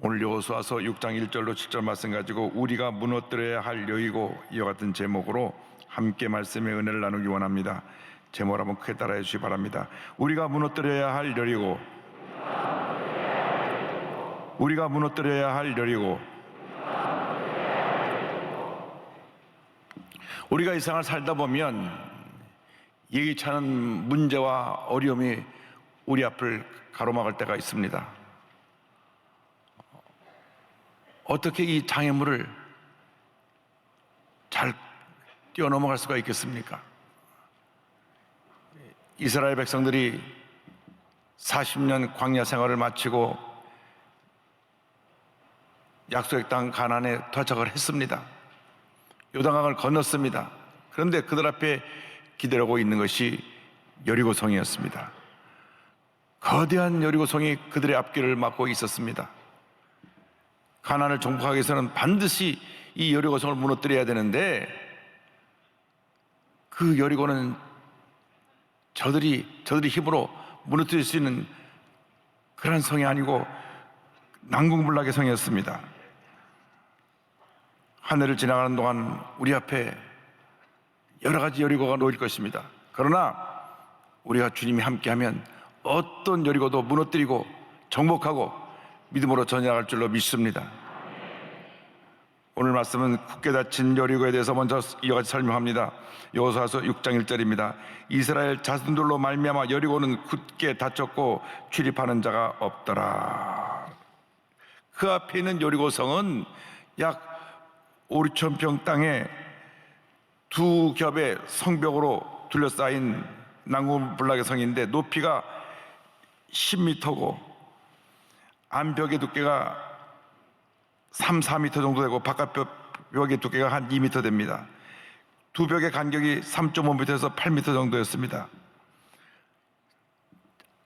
오늘 여호수아서 6장 1절로 7절 말씀 가지고 우리가 무너뜨려야 할 여리고 이와 같은 제목으로 함께 말씀의 은혜를 나누기 원합니다. 제목을 한번 크게 따라해 주시기 바랍니다. 우리가 무너뜨려야 할 여리고, 우리가 무너뜨려야 할 여리고. 우리가 이 세상을 살다 보면 예기치 않은 문제와 어려움이 우리 앞을 가로막을 때가 있습니다. 어떻게 이 장애물을 잘 뛰어넘어갈 수가 있겠습니까? 이스라엘 백성들이 40년 광야 생활을 마치고 약속의 땅 가나안에 도착을 했습니다. 요단강을 건넜습니다. 그런데 그들 앞에 기다리고 있는 것이 여리고성이었습니다. 거대한 여리고성이 그들의 앞길을 막고 있었습니다. 가나안을 정복하기 위해서는 반드시 이 여리고성을 무너뜨려야 되는데, 그 여리고는 저들이 힘으로 무너뜨릴 수 있는 그런 성이 아니고 난공불락의 성이었습니다. 하늘을 지나가는 동안 우리 앞에 여러 가지 여리고가 놓일 것입니다. 그러나 우리가 주님이 함께하면 어떤 여리고도 무너뜨리고 정복하고 믿음으로 전진할 줄로 믿습니다. 오늘 말씀은 굳게 닫힌 여리고에 대해서 먼저 이와 같이 설명합니다. 여호수아서 6장 1절입니다. 이스라엘 자손들로 말미암아 여리고는 굳게 닫혔고 출입하는 자가 없더라. 그 앞에 있는 여리고성은 약 5,000 평 땅에 두 겹의 성벽으로 둘러싸인 난공불락의 성인데 높이가 10m고 안벽의 두께가 3, 4m 정도 되고 바깥벽의 두께가 한 2m 됩니다. 두 벽의 간격이 3.5m에서 8m 정도였습니다.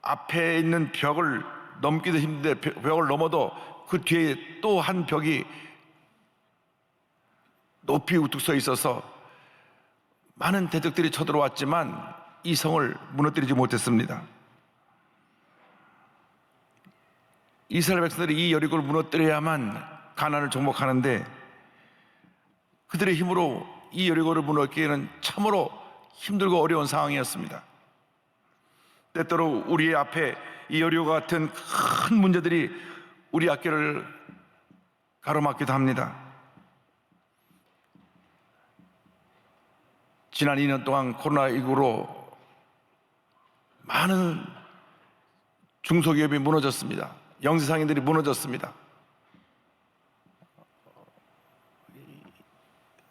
앞에 있는 벽을 넘기도 힘든데 벽을 넘어도 그 뒤에 또 한 벽이 높이 우뚝 서 있어서 많은 대적들이 쳐들어왔지만 이 성을 무너뜨리지 못했습니다. 이스라엘 백성들이 이 여리고를 무너뜨려야만 가나안을 정복하는데 그들의 힘으로 이 여리고를 무너뜨리기에는 참으로 힘들고 어려운 상황이었습니다. 때때로 우리 앞에 이 여리고 같은 큰 문제들이 우리 앞길을 가로막기도 합니다. 지난 2년 동안 코로나19로 많은 중소기업이 무너졌습니다. 영세상인들이 무너졌습니다.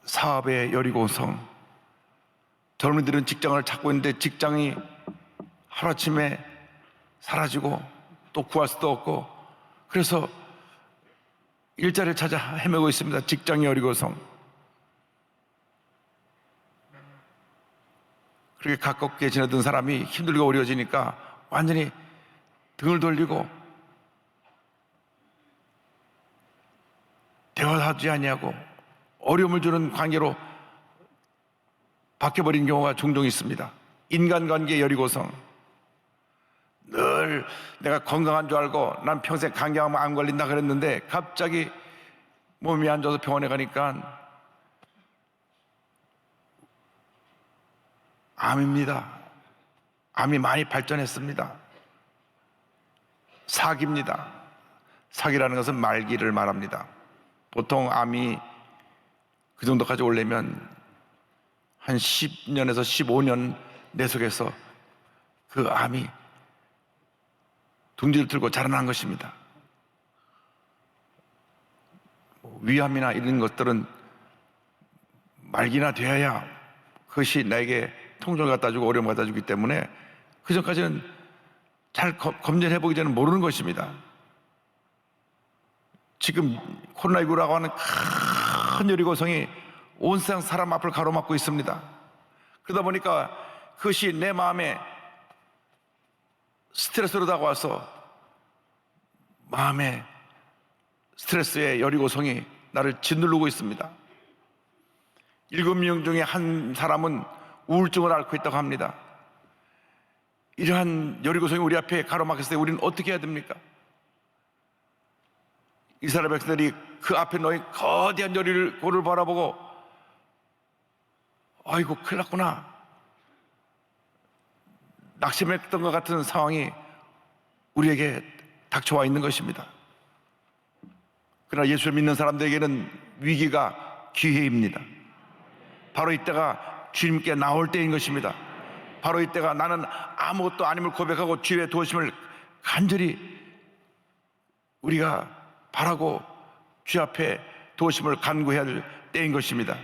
사업의 여리고성, 젊은이들은 직장을 찾고 있는데 직장이 하루아침에 사라지고 또 구할 수도 없고, 그래서 일자리를 찾아 헤매고 있습니다. 직장의 여리고성. 그렇게 가깝게 지내던 사람이 힘들고 어려워지니까 완전히 등을 돌리고 대화하지 아니하고 어려움을 주는 관계로 바뀌어버린 경우가 종종 있습니다. 인간관계 여리고성. 늘 내가 건강한 줄 알고 난 평생 감기하면 안 걸린다 그랬는데 갑자기 몸이 안 좋아서 병원에 가니까 암입니다. 암이 많이 발전했습니다. 사기입니다. 사기라는 것은 말기를 말합니다. 보통 암이 그 정도까지 오려면 한 10년에서 15년 내 속에서 그 암이 둥지를 들고 자라난 것입니다. 위암이나 이런 것들은 말기나 되어야 그것이 나에게 통증을 갖다 주고 어려움을 갖다 주기 때문에 그 전까지는 잘 검진해 보기 전에 모르는 것입니다. 지금 코로나19라고 하는 큰 여리고성이 온 세상 사람 앞을 가로막고 있습니다. 그러다 보니까 그것이 내 마음에 스트레스로 다가와서 마음에 스트레스의 여리고성이 나를 짓누르고 있습니다. 7명 중에 한 사람은 우울증을 앓고 있다고 합니다. 이러한 여리고성이 우리 앞에 가로막혔을 때 우리는 어떻게 해야 됩니까? 이스라엘 백성들이 그 앞에 놓인 거대한 여리고를 바라보고 아이고 큰일 났구나, 낙심했던 것 같은 상황이 우리에게 닥쳐와 있는 것입니다. 그러나 예수를 믿는 사람들에게는 위기가 기회입니다. 바로 이때가 주님께 나올 때인 것입니다. 바로 이때가 나는 아무것도 아님을 고백하고 주의 도우심을 간절히 우리가 바라고 주 앞에 도우심을 간구해야 할 때인 것입니다.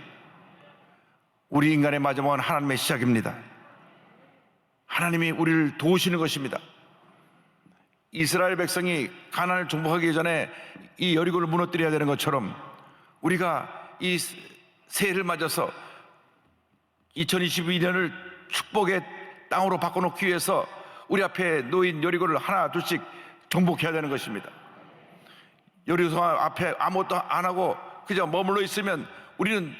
우리 인간의 마지막은 하나님의 시작입니다. 하나님이 우리를 도우시는 것입니다. 이스라엘 백성이 가나안을 정복하기 전에 이 여리고를 무너뜨려야 되는 것처럼 우리가 이 새해를 맞아서 2022년을 축복의 땅으로 바꿔놓기 위해서 우리 앞에 놓인 여리고를 하나 둘씩 정복해야 되는 것입니다. 여리고 앞에 아무것도 안 하고 그저 머물러 있으면 우리는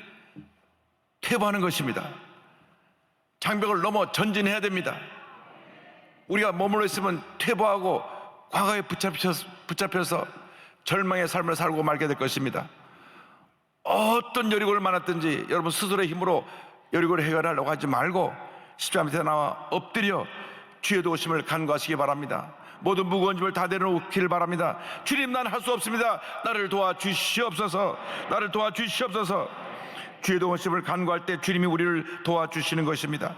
퇴보하는 것입니다. 장벽을 넘어 전진해야 됩니다. 우리가 머물러 있으면 퇴보하고 과거에 붙잡혀서 절망의 삶을 살고 말게 될 것입니다. 어떤 여리고를 만났든지 여러분 스스로의 힘으로 여리고를 해결하려고 하지 말고 십자가 밑에 나와 엎드려 주의 도우심을 간구하시기 바랍니다. 모든 무거운 짐을 다 내려놓기를 바랍니다. 주님, 난 할 수 없습니다. 나를 도와주시옵소서. 나를 도와주시옵소서. 주의 도우심을 간구할 때 주님이 우리를 도와주시는 것입니다.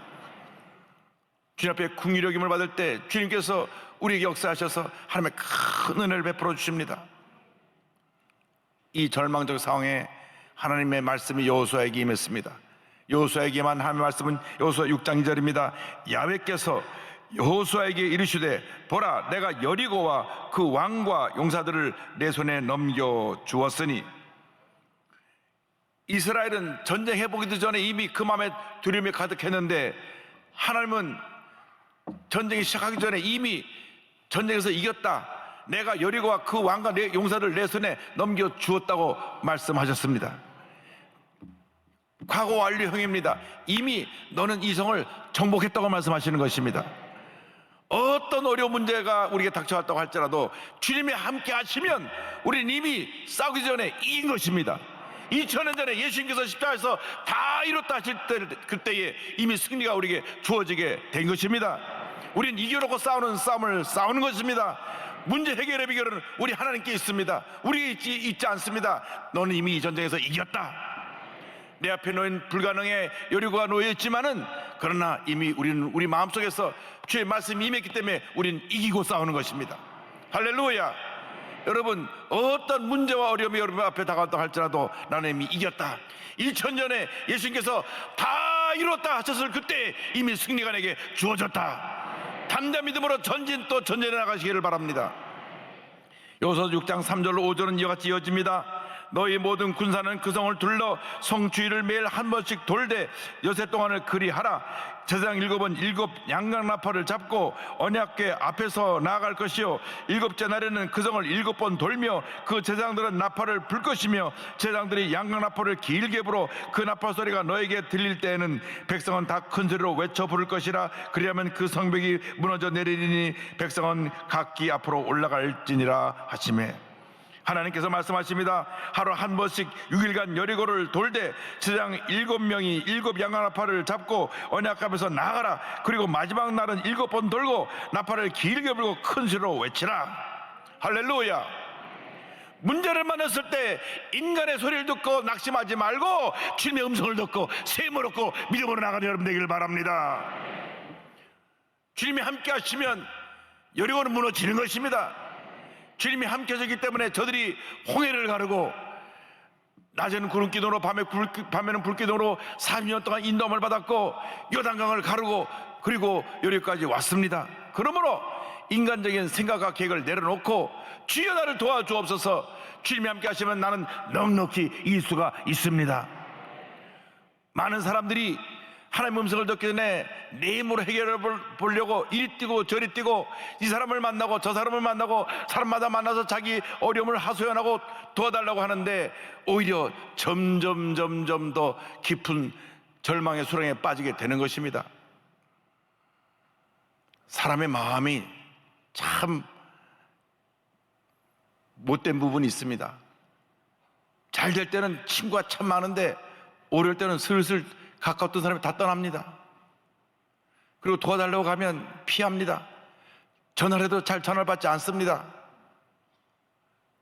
주님 앞에 긍휼여김을 받을 때 주님께서 우리에게 역사하셔서 하나님의 큰 은혜를 베풀어 주십니다. 이 절망적 상황에 하나님의 말씀이 여호수아에게 임했습니다. 여호수아에게만 하나님의 말씀은 여호수아 6장 2절입니다. 야훼께서 여호수아에게 이르시되 보라, 내가 여리고와 그 왕과 용사들을 내 손에 넘겨 주었으니. 이스라엘은 전쟁해 보기도 전에 이미 그 마음에 두려움이 가득했는데 하나님은 전쟁이 시작하기 전에 이미 전쟁에서 이겼다, 내가 여리고와 그 왕과 내 용사를 내 손에 넘겨 주었다고 말씀하셨습니다. 과거 완료형입니다. 이미 너는 이 성을 정복했다고 말씀하시는 것입니다. 어떤 어려운 문제가 우리에게 닥쳐왔다고 할지라도 주님이 함께 하시면 우리는 이미 싸우기 전에 이긴 것입니다. 2000년 전에 예수님께서 십자가에서 다 이뤘다 하실 때, 그때에 이미 승리가 우리에게 주어지게 된 것입니다. 우리는 이겨놓고 싸우는 싸움을 싸우는 것입니다. 문제 해결의 비결은 우리 하나님께 있습니다. 우리에게 있지 않습니다. 너는 이미 이 전쟁에서 이겼다. 내 앞에 놓인 불가능의 여리고가 놓여있지만은 그러나 이미 우리는 우리 마음속에서 주의 말씀이 임했기 때문에 우리는 이기고 싸우는 것입니다. 할렐루야. 여러분, 어떤 문제와 어려움이 여러분 앞에 다가왔다 할지라도 나는 이미 이겼다. 2000년에 예수님께서 다 이뤘다 하셨을 그때 이미 승리가 내게 주어졌다. 담대 믿음으로 또 전진해 나가시기를 바랍니다. 여호수아 6장 3절로 5절은 이와 같이 이어집니다. 너희 모든 군사는 그 성을 둘러 성 주위를 매일 한 번씩 돌되 여세 동안을 그리하라. 제사장 7은 7 양강나팔을 잡고 언약궤 앞에서 나아갈 것이요, 7째 날에는 그 성을 7번 돌며 그 제사장들은 나팔을 불 것이며 제사장들이 양강나팔을 길게 불어 그 나팔 소리가 너에게 들릴 때에는 백성은 다 큰 소리로 외쳐 부를 것이라. 그리하면 그 성벽이 무너져 내리리니 백성은 각기 앞으로 올라갈지니라 하시매. 하나님께서 말씀하십니다. 하루 한 번씩 6일간 여리고를 돌되 제사장 7명이 7 양강나팔을 잡고 언약 앞에서 나가라. 그리고 마지막 날은 7번 돌고 나팔을 길게 불고 큰 소리로 외치라. 할렐루야. 문제를 만났을 때 인간의 소리를 듣고 낙심하지 말고 주님의 음성을 듣고 셈을 얻고 믿음으로 나가는 여러분 되기를 바랍니다. 주님이 함께 하시면 여리고는 무너지는 것입니다. 주님이 함께 하셨기 때문에 저들이 홍해를 가르고 낮에는 구름기둥으로 밤에는 불기둥으로 40년 동안 인도함을 받았고 요단강을 가르고 그리고 여기까지 왔습니다. 그러므로 인간적인 생각과 계획을 내려놓고 주여 나를 도와주옵소서. 주님이 함께 하시면 나는 넉넉히 이길 수가 있습니다. 많은 사람들이 하나님의 음성을 듣기 전에 내 힘으로 해결해 보려고 이리 뛰고 저리 뛰고 이 사람을 만나고 저 사람을 만나고 사람마다 만나서 자기 어려움을 하소연하고 도와달라고 하는데 오히려 점점 더 깊은 절망의 수렁에 빠지게 되는 것입니다. 사람의 마음이 참 못된 부분이 있습니다. 잘 될 때는 친구가 참 많은데 어려울 때는 슬슬 가까웠던 사람이 다 떠납니다. 그리고 도와달라고 가면 피합니다. 전화를 해도 잘 전화를 받지 않습니다.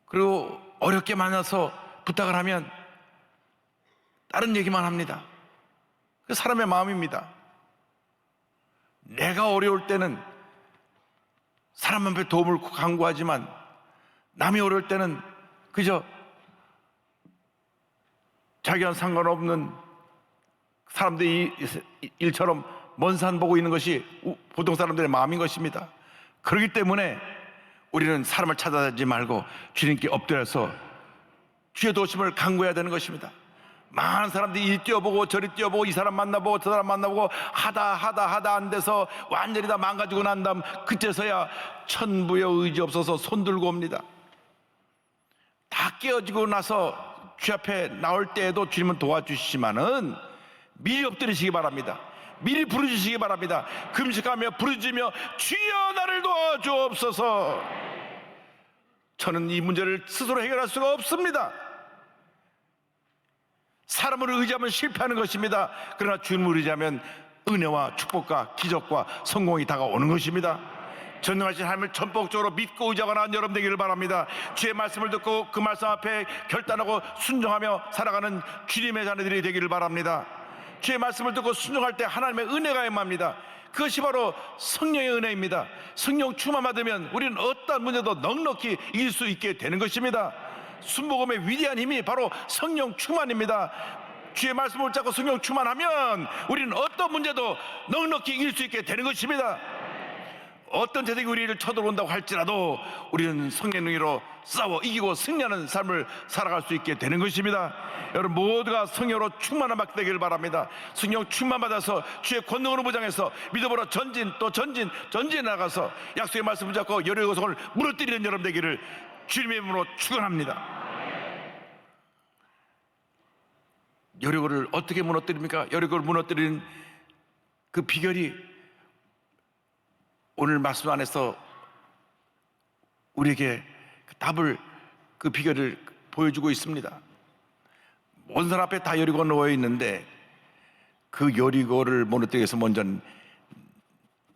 그리고 어렵게 만나서 부탁을 하면 다른 얘기만 합니다. 그 사람의 마음입니다. 내가 어려울 때는 사람 앞에 도움을 간구하지만 남이 어려울 때는 그저 자기와 상관없는 사람들이 일처럼 먼 산 보고 있는 것이 보통 사람들의 마음인 것입니다. 그렇기 때문에 우리는 사람을 찾아다니지 말고 주님께 엎드려서 주의 도우심을 간구해야 되는 것입니다. 많은 사람들이 이리 뛰어보고 저리 뛰어보고 이 사람 만나보고 저 사람 만나보고 하다 안 돼서 완전히 다 망가지고 난 다음 그때서야 천부의 의지 없어서 손 들고 옵니다. 다 깨어지고 나서 주 앞에 나올 때에도 주님은 도와주시지만은 미리 엎드리시기 바랍니다. 미리 부르짖으시기 바랍니다. 금식하며 부르짖으며 주여 나를 도와주옵소서. 저는 이 문제를 스스로 해결할 수가 없습니다. 사람을 의지하면 실패하는 것입니다. 그러나 주님을 의지하면 은혜와 축복과 기적과 성공이 다가오는 것입니다. 전능하신 하나님을 전폭적으로 믿고 의지하거나 여러분 되기를 바랍니다. 주의 말씀을 듣고 그 말씀 앞에 결단하고 순종하며 살아가는 주님의 자녀들이 되기를 바랍니다. 주의 말씀을 듣고 순종할 때 하나님의 은혜가 임합니다. 그것이 바로 성령의 은혜입니다. 성령 충만 받으면 우리는 어떠한 문제도 넉넉히 이길 수 있게 되는 것입니다. 순복음의 위대한 힘이 바로 성령 충만입니다. 주의 말씀을 잡고 성령 충만하면 우리는 어떤 문제도 넉넉히 이길 수 있게 되는 것입니다. 어떤 재적이 우리를 쳐들어온다고 할지라도 우리는 성령의 능력으로 싸워 이기고 승리하는 삶을 살아갈 수 있게 되는 것입니다. 여러분 모두가 성령으로 충만한 받게 되기를 바랍니다. 성령 충만 받아서 주의 권능으로 무장해서 믿음으로 전진 또 전진해 나가서 약속의 말씀을 잡고 여리고 성을 무너뜨리는 여러분 되기를 주님의 이름으로 축원합니다. 여리고를 어떻게 무너뜨립니까? 여리고를 무너뜨리는 그 비결이 오늘 말씀 안에서 우리에게 그 답을, 그 비결을 보여주고 있습니다. 온 사람 앞에 다 여리고가 놓여 있는데 그 여리고를 무너뜨리기 위해서 먼저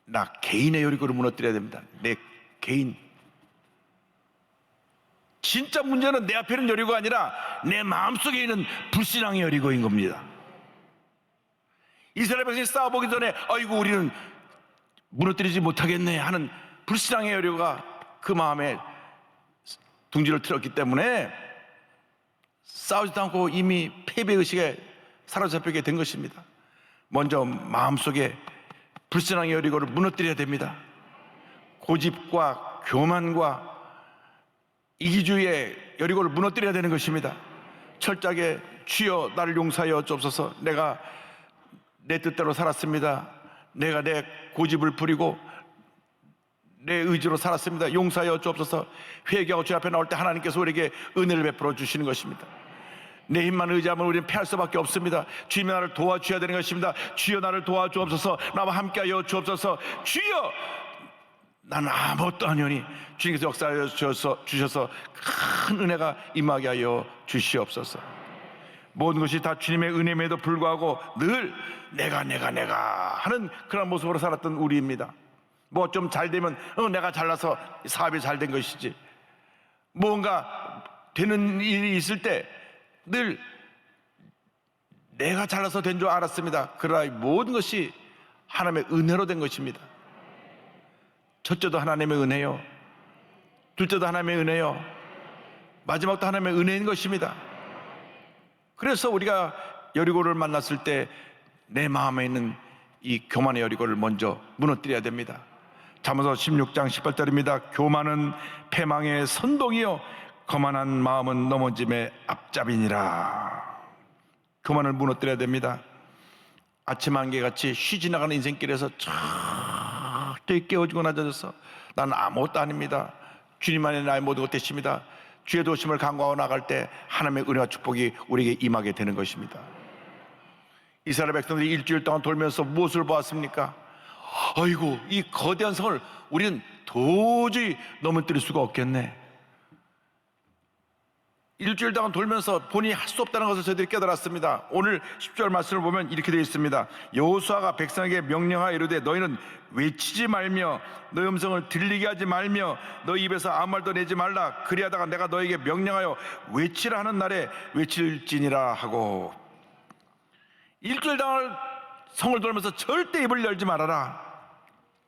나 개인의 여리고를 무너뜨려야 됩니다. 내 개인. 진짜 문제는 내 앞에 있는 여리고가 아니라 내 마음속에 있는 불신앙의 여리고인 겁니다. 이스라엘 백성이 싸워보기 전에 아이고 우리는 무너뜨리지 못하겠네 하는 불신앙의 여리고가 그 마음에 둥지를 틀었기 때문에 싸우지도 않고 이미 패배의식에 사로잡히게 된 것입니다. 먼저 마음속에 불신앙의 여리고를 무너뜨려야 됩니다. 고집과 교만과 이기주의의 여리고를 무너뜨려야 되는 것입니다. 철저하게 주여 나를 용서하여 주옵소서. 내가 내 뜻대로 살았습니다. 내가 내 고집을 부리고 내 의지로 살았습니다. 용서하여 주옵소서. 회개하고 주 앞에 나올 때 하나님께서 우리에게 은혜를 베풀어 주시는 것입니다. 내 힘만 의지하면 우리는 패할 수밖에 없습니다. 주님이 나를 도와주셔야 되는 것입니다. 주여 나를 도와주옵소서. 나와 함께하여 주옵소서. 주여 나는 아무것도 아니오니 주님께서 역사하여 주셔서 큰 은혜가 임하게 하여 주시옵소서. 모든 것이 다 주님의 은혜임에도 불구하고 늘 내가 하는 그런 모습으로 살았던 우리입니다. 뭐 좀 잘 되면 내가 잘나서 사업이 잘 된 것이지, 뭔가 되는 일이 있을 때 늘 내가 잘나서 된 줄 알았습니다. 그러나 모든 것이 하나님의 은혜로 된 것입니다. 첫째도 하나님의 은혜요, 둘째도 하나님의 은혜요, 마지막도 하나님의 은혜인 것입니다. 그래서 우리가 여리고를 만났을 때 내 마음에 있는 이 교만의 여리고를 먼저 무너뜨려야 됩니다. 잠언서 16장 18절입니다. 교만은 패망의 선동이요 거만한 마음은 넘어짐의 앞잡이니라. 교만을 무너뜨려야 됩니다. 아침 안개같이 쉬지 나가는 인생길에서 철저히 깨어지고 낮아져서 나는 아무것도 아닙니다, 주님만이 나의 모든 것 되십니다, 주의 도심을 간구하고 나갈 때 하나님의 은혜와 축복이 우리에게 임하게 되는 것입니다. 이스라엘 백성들이 일주일 동안 돌면서 무엇을 보았습니까? 아이고 이 거대한 성을 우리는 도저히 넘어뜨릴 수가 없겠네. 일주일 동안 돌면서 본인이 할 수 없다는 것을 저희들이 깨달았습니다. 오늘 10절 말씀을 보면 이렇게 되어 있습니다. 여호수아가 백성에게 명령하여 이르되 너희는 외치지 말며 너희 음성을 들리게 하지 말며 너희 입에서 아무 말도 내지 말라. 그리하다가 내가 너에게 명령하여 외치라 하는 날에 외칠지니라 하고, 일주일 동안 성을 돌면서 절대 입을 열지 말아라.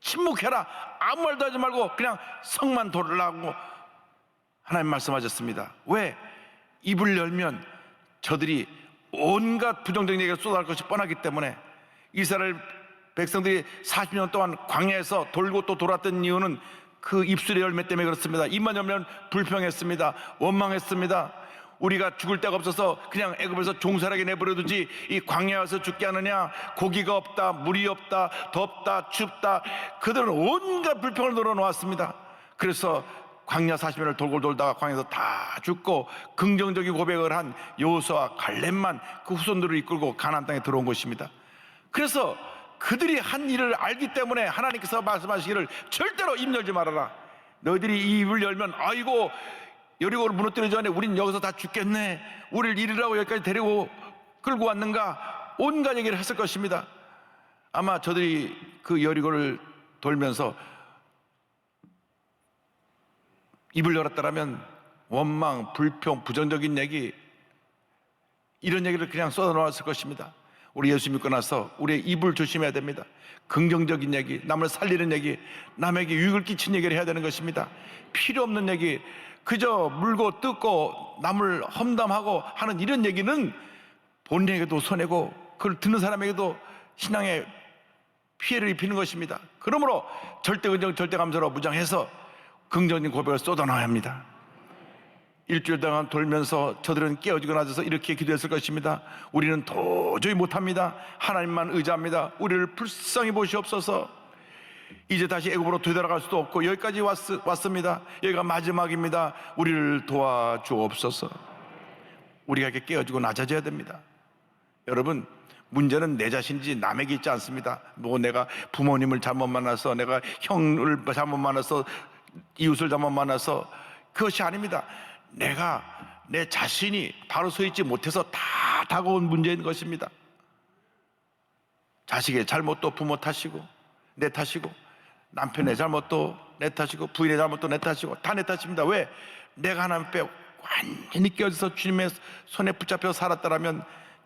침묵해라. 아무 말도 하지 말고 그냥 성만 돌으라고 하나님 말씀하셨습니다. 왜? 입을 열면 저들이 온갖 부정적인 얘기를 쏟아낼 것이 뻔하기 때문에. 이스라엘 백성들이 40년 동안 광야에서 돌고 또 돌았던 이유는 그 입술의 열매 때문에 그렇습니다. 입만 열면 불평했습니다. 원망했습니다. 우리가 죽을 데가 없어서 그냥 애굽에서 종살하게 내버려두지 이 광야에 와서 죽게 하느냐, 고기가 없다, 물이 없다, 덥다, 춥다, 그들은 온갖 불평을 늘어놓았습니다. 그래서 광야 40년을 돌고 돌다가 광야에서 다 죽고 긍정적인 고백을 한 여호수아와 갈렙만 그 후손들을 이끌고 가나안 땅에 들어온 것입니다. 그래서 그들이 한 일을 알기 때문에 하나님께서 말씀하시기를 절대로 입 열지 말아라. 너희들이 이 입을 열면 아이고 여리고를 무너뜨리기 전에 우린 여기서 다 죽겠네, 우리를 이리라고 여기까지 데리고 끌고 왔는가, 온갖 얘기를 했을 것입니다. 아마 저들이 그 여리고를 돌면서 입을 열었다라면 원망, 불평, 부정적인 얘기, 이런 얘기를 그냥 쏟아놓았을 것입니다. 우리 예수 믿고 나서 우리의 입을 조심해야 됩니다. 긍정적인 얘기, 남을 살리는 얘기, 남에게 유익을 끼친 얘기를 해야 되는 것입니다. 필요 없는 얘기, 그저 물고 뜯고 남을 험담하고 하는 이런 얘기는 본인에게도 손해고 그걸 듣는 사람에게도 신앙에 피해를 입히는 것입니다. 그러므로 절대 긍정, 절대 감사로 무장해서 긍정적인 고백을 쏟아놔야 합니다. 일주일 동안 돌면서 저들은 깨어지고 나서서 이렇게 기도했을 것입니다. 우리는 도저히 못합니다. 하나님만 의지합니다. 우리를 불쌍히 보시옵소서. 이제 다시 애굽으로 되돌아갈 수도 없고 여기까지 왔습니다. 여기가 마지막입니다. 우리를 도와주옵소서. 우리가 이렇게 깨어지고 낮아져야 됩니다. 여러분, 문제는 내 자신이지 남에게 있지 않습니다. 뭐 내가 부모님을 잘못 만나서, 내가 형을 잘못 만나서, 이웃을 잘못 만나서, 그것이 아닙니다. 내가 내 자신이 바로 서 있지 못해서 다 다가온 문제인 것입니다. 자식의 잘못도 부모 탓이고 내 탓이고, 남편의 잘못도 내 탓이고, 부인의 잘못도 내 탓이고, 다 내 탓입니다. 왜? 내가 하나님 앞에 완전히 깨어져서 주님의 손에 붙잡혀 살았다라면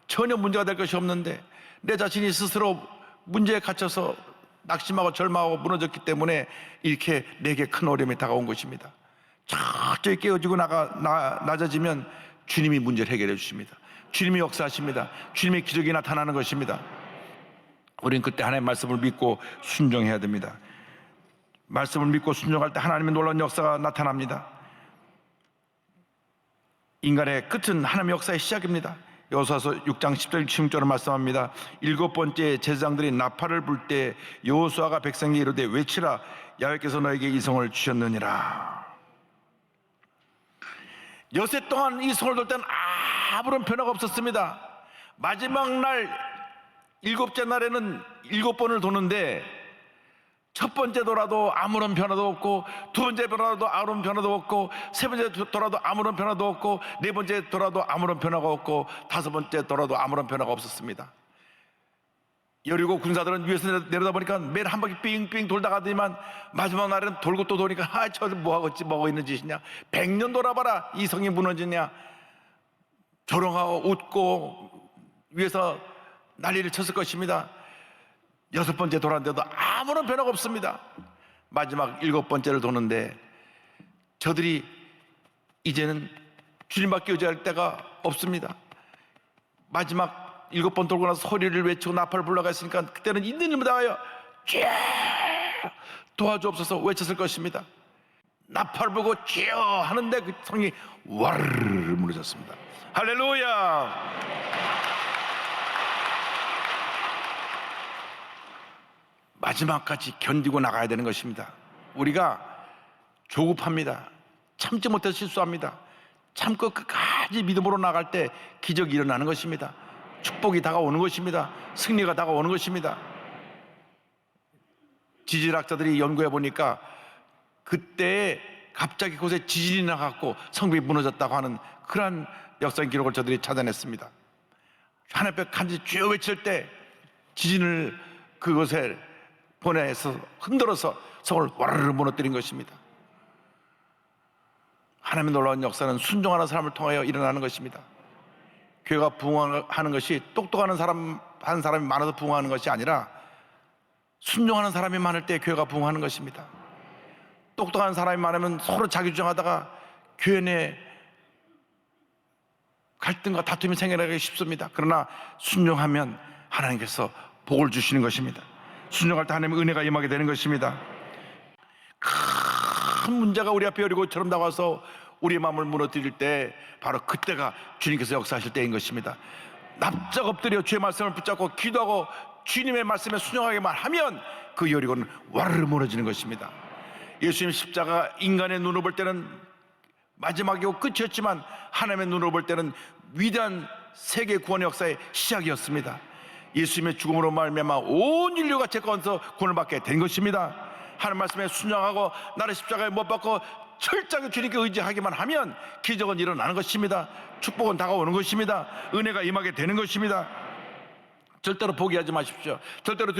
전혀 문제가 될 것이 없는데, 내 자신이 스스로 문제에 갇혀서 낙심하고 절망하고 무너졌기 때문에 이렇게 내게 큰 어려움이 다가온 것입니다. 철저히 깨어지고 낮아지면 주님이 문제를 해결해 주십니다. 주님이 역사하십니다. 주님의 기적이 나타나는 것입니다. 우리는 그때 하나님의 말씀을 믿고 순종해야 됩니다. 말씀을 믿고 순종할 때 하나님의 놀라운 역사가 나타납니다. 인간의 끝은 하나님의 역사의 시작입니다. 여호수아서 6장 10절 16절을 말씀합니다. 일곱 번째 제사장들이 나팔을 불 때 여호수아가 백성에게 이르되 외치라, 야훼께서 너에게 이 성을 주셨느니라. 여세 동안 이 성을 돌 때는 아무런 변화가 없었습니다. 마지막 날 일곱째 날에는 7번을 도는데 첫 번째 돌아도 아무런 변화도 없고, 두 번째 돌아도 아무런 변화도 없고, 세 번째 돌아도 아무런 변화도 없고, 네 번째 돌아도 아무런 변화가 없고, 다섯 번째 돌아도 아무런 변화가 없었습니다. 여리고 군사들은 위에서 내려다 보니까 매일 한 바퀴 삥삥 돌다가더니만 마지막 날에는 돌고 또 도니까 저들 뭐하고 있는 짓이냐, 100년 돌아봐라 이 성이 무너지냐, 조롱하고 웃고 위에서 난리를 쳤을 것입니다. 6번째 돌았는데도 아무런 변화가 없습니다. 마지막 7번째를 도는데 저들이 이제는 주님밖에 의지할 데가 없습니다. 마지막 7번 돌고 나서 소리를 외치고 나팔을 불러가 있으니까 그때는 있는 힘을 다하여 도와주옵소서 외쳤을 것입니다. 나팔 불고 쥐어 하는데 그 성이 와르르 무너졌습니다. 할렐루야. 마지막까지 견디고 나가야 되는 것입니다. 우리가 조급합니다. 참지 못해서 실수합니다. 참고 끝까지 믿음으로 나갈 때 기적이 일어나는 것입니다. 축복이 다가오는 것입니다. 승리가 다가오는 것입니다. 지질학자들이 연구해 보니까 그때의 갑자기 그곳에 지진이 나갖고 성벽이 무너졌다고 하는 그러한 역사적 기록을 저들이 찾아냈습니다. 하나님 앞에 간절히 주여 외칠 때 지진을 그곳에 보내서 흔들어서 성을 와르르 무너뜨린 것입니다. 하나님의 놀라운 역사는 순종하는 사람을 통하여 일어나는 것입니다. 교회가 부흥하는 것이 똑똑한 사람 한 사람이 많아서 부흥하는 것이 아니라 순종하는 사람이 많을 때 교회가 부흥하는 것입니다. 똑똑한 사람이 많으면 서로 자기 주장하다가 교회 내 갈등과 다툼이 생겨나기 쉽습니다. 그러나 순종하면 하나님께서 복을 주시는 것입니다. 순종할 때 하나님의 은혜가 임하게 되는 것입니다. 큰 문제가 우리 앞에 여리고처럼 나와서 우리의 마음을 무너뜨릴 때 바로 그때가 주님께서 역사하실 때인 것입니다. 납작 엎드려 주의 말씀을 붙잡고 기도하고 주님의 말씀에 순종하기만 하면 그 여리고는 와르르 무너지는 것입니다. 예수님 십자가 인간의 눈으로 볼 때는 마지막이고 끝이었지만 하나님의 눈으로 볼 때는 위대한 세계 구원의 역사의 시작이었습니다. 예수님의 죽음으로 말미암아 온 인류가 채권서 구원을 받게 된 것입니다. 하나님 말씀에 순종하고 나를 십자가에 못 박고 철저하게 주님께 의지하기만 하면 기적은 일어나는 것입니다. 축복은 다가오는 것입니다. 은혜가 임하게 되는 것입니다. 절대로 포기하지 마십시오. 절대로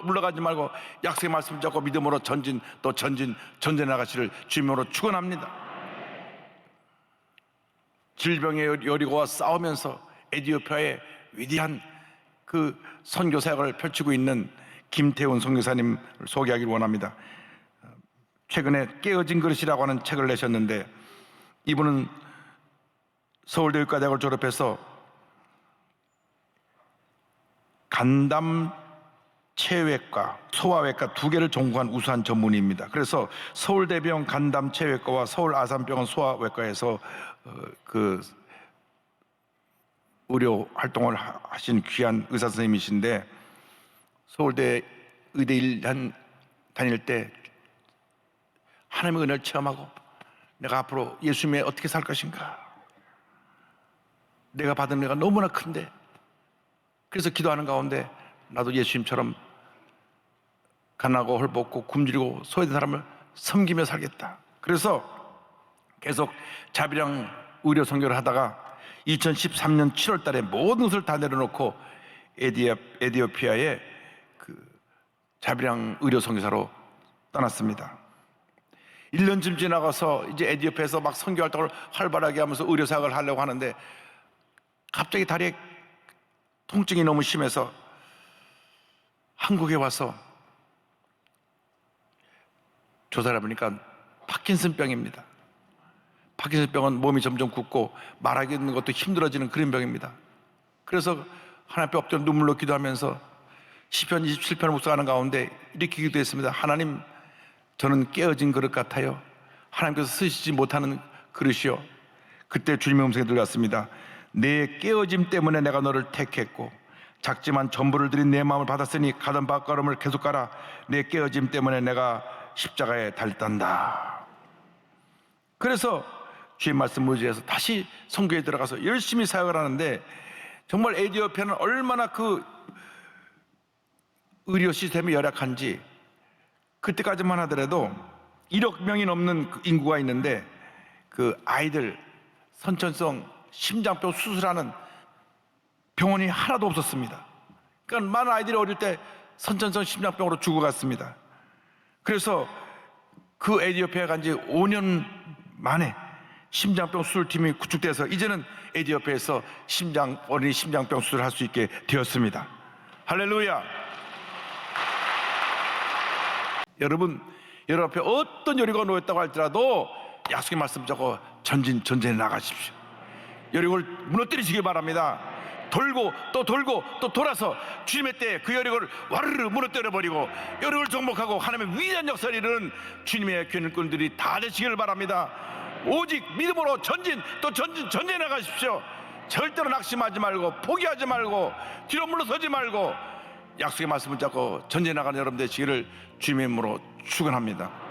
물러가지 말고 약속의 말씀을 잡고 믿음으로 전진 또 전진해 나가시를 주님으로 축원합니다. 질병의 여리고와 싸우면서 에티오피아의 위대한 그 선교 사역을 펼치고 있는 김태훈 선교사님을 소개하기를 원합니다. 최근에 깨어진 그릇이라고 하는 책을 내셨는데 이분은 서울대 의과대학을 졸업해서 간담 체외과, 소아외과 두 개를 전공한 우수한 전문의입니다. 그래서 서울대병원 간담 체외과와 서울 아산병원 소아외과에서 그 의료 활동을 하신 귀한 의사 선생님이신데 서울대 의대 1년 다닐 때 하나님의 은혜를 체험하고 내가 앞으로 예수님에 어떻게 살 것인가, 내가 받은 은혜가 너무나 큰데 그래서 기도하는 가운데 나도 예수님처럼 가난하고 헐벗고 굶주리고 소외된 사람을 섬기며 살겠다. 그래서 계속 자비랑 의료 선교를 하다가 2013년 7월 달에 모든 것을 다 내려놓고 에티오피아의 그 자비랑 의료 선교사로 떠났습니다. 1년쯤 지나가서 이제 에티오피아에서 막 선교 활동을 활발하게 하면서 의료 사역을 하려고 하는데 갑자기 다리에 통증이 너무 심해서 한국에 와서 조사를 해보니까 파킨슨병입니다. 파킨슨병은 몸이 점점 굳고 말하기는 것도 힘들어지는 그런 병입니다. 그래서 하나님 앞에 엎드려 눈물로 기도하면서 시편 27편을 묵상하는 가운데 이렇게 기도했습니다. 하나님, 저는 깨어진 그릇 같아요. 하나님께서 쓰시지 못하는 그릇이요. 그때 주님의 음성이 들렸습니다. 내 깨어짐 때문에 내가 너를 택했고 작지만 전부를 들인 내 마음을 받았으니 가던 발걸음을 계속 가라. 내 깨어짐 때문에 내가 십자가에 달단다. 그래서 주의 말씀 의지해서 다시 선교에 들어가서 열심히 사역을 하는데 정말 에티오피아는 얼마나 그 의료 시스템이 열악한지, 그때까지만 하더라도 1억 명이 넘는 인구가 있는데 그 아이들 선천성 심장병 수술하는 병원이 하나도 없었습니다. 그러니까 많은 아이들이 어릴 때 선천성 심장병으로 죽어갔습니다. 그래서 그 에티오피아에 간 지 5년 만에 심장병 수술팀이 구축돼서 이제는 에티오피아에서 어린이 심장병 수술을 할 수 있게 되었습니다. 할렐루야. 여러분 앞에 어떤 여리고가 놓였다고 할지라도 약속의 말씀 잡고 전진해 나가십시오. 여리고를 무너뜨리시길 바랍니다. 돌고 또 돌고 또 돌아서 주님의 때에 그 여리고를 와르르 무너뜨려버리고 여리고를 정복하고 하나님의 위대한 역사를 이루는 주님의 교인꾼들이 다 되시길 바랍니다. 오직 믿음으로 전진해 나가십시오. 절대로 낙심하지 말고 포기하지 말고 뒤로 물러서지 말고 약속의 말씀을 잡고 전진해 나가는 여러분 되시기를 주님의 이름으로 축원합니다.